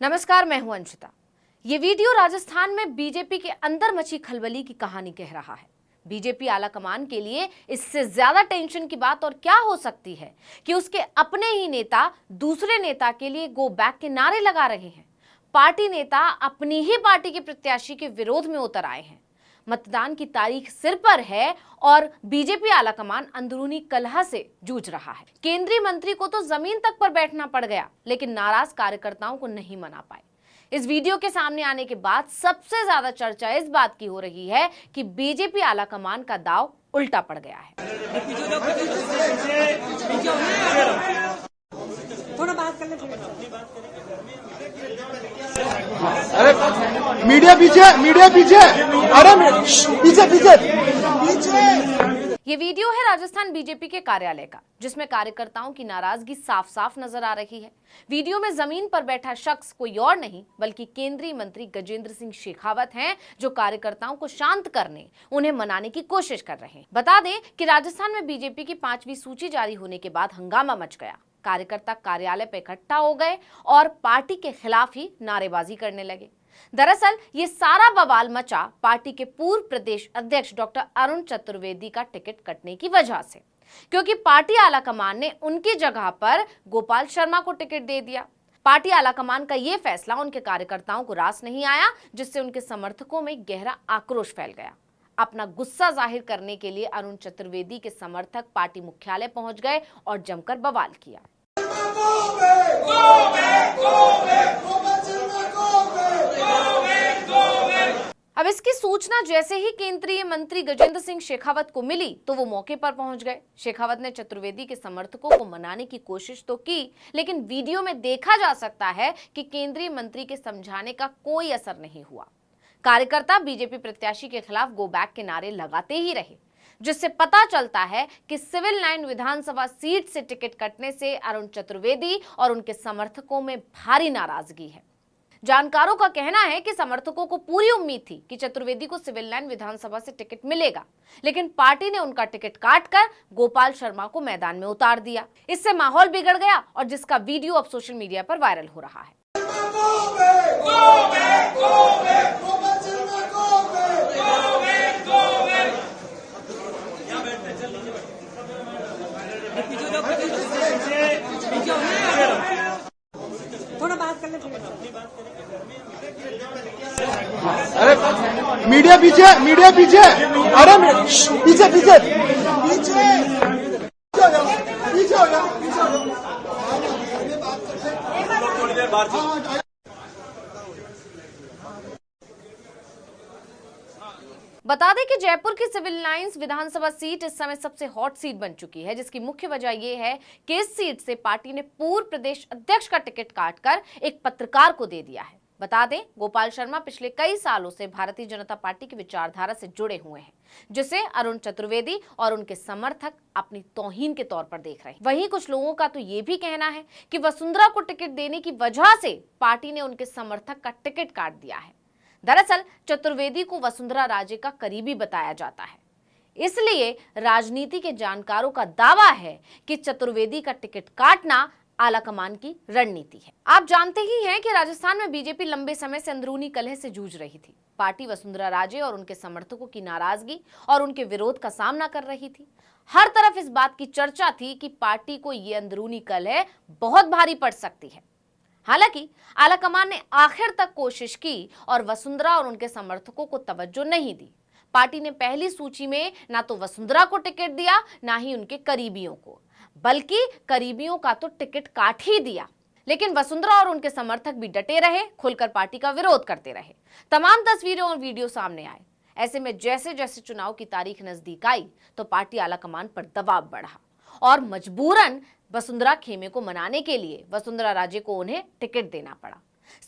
नमस्कार, मैं हूं अंशिता। ये वीडियो राजस्थान में बीजेपी के अंदर मची खलबली की कहानी कह रहा है। बीजेपी आलाकमान के लिए इससे ज्यादा टेंशन की बात और क्या हो सकती है कि उसके अपने ही नेता दूसरे नेता के लिए गो बैक के नारे लगा रहे हैं। पार्टी नेता अपनी ही पार्टी के प्रत्याशी के विरोध में उतर आए हैं। मतदान की तारीख सिर पर है और बीजेपी आलाकमान अंदरूनी कलह से जूझ रहा है। केंद्रीय मंत्री को तो जमीन तक पर बैठना पड़ गया, लेकिन नाराज कार्यकर्ताओं को नहीं मना पाए। इस वीडियो के सामने आने के बाद सबसे ज्यादा चर्चा इस बात की हो रही है कि बीजेपी आलाकमान का दांव उल्टा पड़ गया है। थोड़ा बात कर ले। अरे मीडिया पीछे अरे पीछे पीछे। ये वीडियो है राजस्थान बीजेपी के कार्यालय का, जिसमें कार्यकर्ताओं की नाराजगी साफ साफ नजर आ रही है। वीडियो में जमीन पर बैठा शख्स कोई और नहीं बल्कि केंद्रीय मंत्री गजेंद्र सिंह शेखावत हैं, जो कार्यकर्ताओं को शांत करने, उन्हें मनाने की कोशिश कर रहे हैं। बता दें कि राजस्थान में बीजेपी की 5वीं सूची जारी होने के बाद हंगामा मच गया। कार्यकर्ता कार्यालय पर इकट्ठा हो गए और पार्टी के खिलाफ ही नारेबाजी करने लगे। दरअसल ये सारा बवाल मचा पार्टी के पूर्व प्रदेश अध्यक्ष डॉक्टर अरुण चतुर्वेदी का टिकट कटने की वजह से, क्योंकि पार्टी आलाकमान ने उनकी जगह पर गोपाल शर्मा को टिकट दे दिया। पार्टी आलाकमान का यह फैसला उनके कार्यकर्ताओं को रास नहीं आया, जिससे उनके समर्थकों में गहरा आक्रोश फैल गया। अपना गुस्सा जाहिर करने के लिए अरुण चतुर्वेदी के समर्थक पार्टी मुख्यालय पहुंच गए और जमकर बवाल किया। अब इसकी सूचना जैसे ही केंद्रीय मंत्री गजेंद्र सिंह शेखावत को मिली तो वो मौके पर पहुंच गए। शेखावत ने चतुर्वेदी के समर्थकों को मनाने की कोशिश तो की, लेकिन वीडियो में देखा जा सकता है कि केंद्रीय मंत्री के समझाने का कोई असर नहीं हुआ। कार्यकर्ता बीजेपी प्रत्याशी के खिलाफ गो बैक के नारे लगाते ही रहे, जिससे पता चलता है कि सिविल लाइन विधानसभा सीट से टिकट कटने से अरुण चतुर्वेदी और उनके समर्थकों में भारी नाराजगी है। जानकारों का कहना है कि समर्थकों को पूरी उम्मीद थी कि चतुर्वेदी को सिविल लाइन विधानसभा से टिकट मिलेगा, लेकिन पार्टी ने उनका टिकट काटकर गोपाल शर्मा को मैदान में उतार दिया। इससे माहौल बिगड़ गया और जिसका वीडियो अब सोशल मीडिया पर वायरल हो रहा है। थोड़ा बात कर ले। अरे मीडिया पीछे अरे पीछे हो जा। थोड़ी देर बाहर। बता दें कि जयपुर की सिविल लाइंस विधानसभा सीट इस समय सबसे हॉट सीट बन चुकी है, जिसकी मुख्य वजह यह है कि इस सीट से पार्टी ने पूर्व प्रदेश अध्यक्ष का टिकट काटकर एक पत्रकार को दे दिया है। बता दें, गोपाल शर्मा पिछले कई सालों से भारतीय जनता पार्टी की विचारधारा से जुड़े हुए हैं, जिसे अरुण चतुर्वेदी और उनके समर्थक अपनी तौहीन के तौर पर देख रहे हैं। वहीं कुछ लोगों का तो ये भी कहना है कि वसुंधरा को टिकट देने की वजह से पार्टी ने उनके समर्थक का टिकट काट दिया है। दरअसल चतुर्वेदी को वसुंधरा राजे का करीबी बताया जाता है, इसलिए राजनीति के जानकारों का दावा है कि चतुर्वेदी का टिकट काटना आलाकमान की रणनीति है। आप जानते ही हैं कि राजस्थान में बीजेपी लंबे समय से अंदरूनी कलह से जूझ रही थी। पार्टी वसुंधरा राजे और उनके समर्थकों की नाराजगी और उनके विरोध का सामना कर रही थी। हर तरफ इस बात की चर्चा थी कि पार्टी को ये अंदरूनी कलह बहुत भारी पड़ सकती है। हालांकि आलाकमान ने आखिर तक कोशिश की और वसुंधरा और उनके समर्थकों को तवज्जो नहीं दी। पार्टी ने पहली सूची में ना तो वसुंधरा को टिकट दिया, ना ही उनके करीबियों को, बल्कि करीबियों का तो टिकट काट ही दिया। लेकिन वसुंधरा और उनके समर्थक भी डटे रहे, खुलकर पार्टी का विरोध करते रहे। तमाम तस्वीरें और वीडियो सामने आए। ऐसे में जैसे जैसे चुनाव की तारीख नजदीक आई तो पार्टी आलाकमान पर दबाव बढ़ा और मजबूरन वसुंधरा खेमे को मनाने के लिए वसुंधरा राजे को उन्हें टिकट देना पड़ा।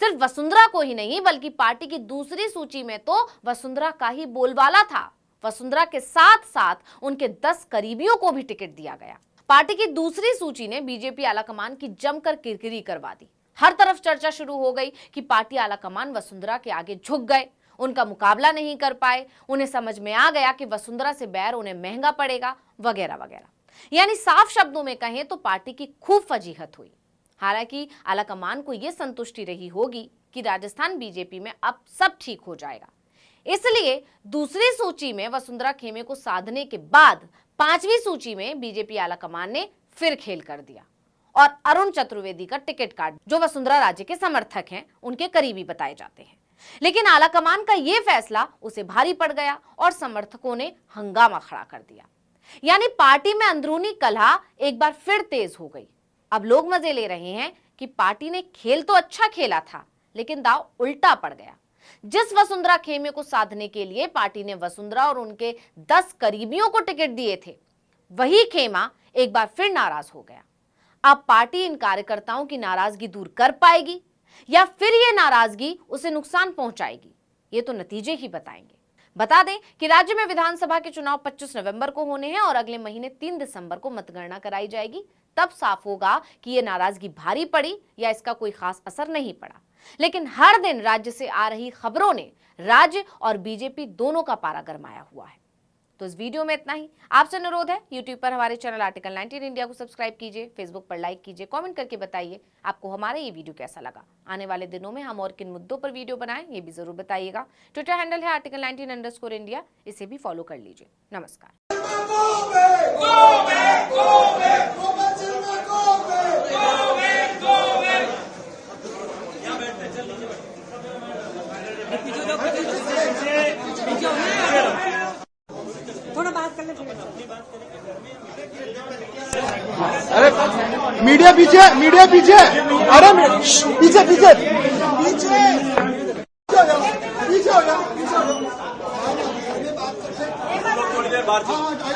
सिर्फ वसुंधरा को ही नहीं बल्कि पार्टी की दूसरी सूची में तो वसुंधरा का ही बोलबाला था। वसुंधरा के साथ साथ उनके 10 करीबियों को भी टिकट दिया गया। पार्टी की दूसरी सूची ने बीजेपी आलाकमान की जमकर किरकिरी करवा दी। हर तरफ चर्चा शुरू हो गई कि पार्टी आलाकमान वसुंधरा के आगे झुक गए, उनका मुकाबला नहीं कर पाए, उन्हें समझ में आ गया कि वसुंधरा से बैर उन्हें महंगा पड़ेगा, वगैरह वगैरह। यानी साफ शब्दों में कहें तो पार्टी की खूब फजीहत हुई। हालांकि आलाकमान को यह संतुष्टि रही होगी कि राजस्थान बीजेपी में अब सब ठीक हो जाएगा, इसलिए दूसरी सूची में वसुंधरा खेमे को साधने के बाद पांचवी सूची में बीजेपी आलाकमान ने फिर खेल कर दिया और अरुण चतुर्वेदी का टिकट काट, जो वसुंधरा राजे के समर्थक हैं, उनके करीबी बताए जाते हैं। लेकिन आलाकमान का यह फैसला उसे भारी पड़ गया और समर्थकों ने हंगामा खड़ा कर दिया। यानी पार्टी में अंदरूनी कलह एक बार फिर तेज हो गई। अब लोग मजे ले रहे हैं कि पार्टी ने खेल तो अच्छा खेला था, लेकिन दांव उल्टा पड़ गया। जिस वसुंधरा खेमे को साधने के लिए पार्टी ने वसुंधरा और उनके 10 करीबियों को टिकट दिए थे, वही खेमा एक बार फिर नाराज हो गया। अब पार्टी इन कार्यकर्ताओं की नाराजगी दूर कर पाएगी या फिर ये नाराजगी उसे नुकसान पहुंचाएगी, ये तो नतीजे ही बताएंगे। बता दें कि राज्य में विधानसभा के चुनाव 25 नवंबर को होने हैं और अगले महीने 3 दिसंबर को मतगणना कराई जाएगी। तब साफ होगा कि ये नाराजगी भारी पड़ी या इसका कोई खास असर नहीं पड़ा। लेकिन हर दिन राज्य से आ रही खबरों ने राज्य और बीजेपी दोनों का पारा गरमाया हुआ है। तो इस वीडियो में इतना ही। आपसे अनुरोध है, यूट्यूब पर हमारे चैनल आर्टिकल 19 इंडिया को सब्सक्राइब कीजिए, फेसबुक पर लाइक कीजिए, कमेंट करके बताइए आपको हमारा ये वीडियो कैसा लगा। आने वाले दिनों में हम और किन मुद्दों पर वीडियो बनाएं, ये भी जरूर बताइएगा। ट्विटर हैंडल है आर्टिकल 19_इंडिया, इसे भी फॉलो कर लीजिए। नमस्कार। थोड़ा बात कर ले फिर। अरे मीडिया पीछे, मीडिया पीछे, अरे पीछे पीछे पीछे पीछे हो जा, थोड़ी देर बाहर।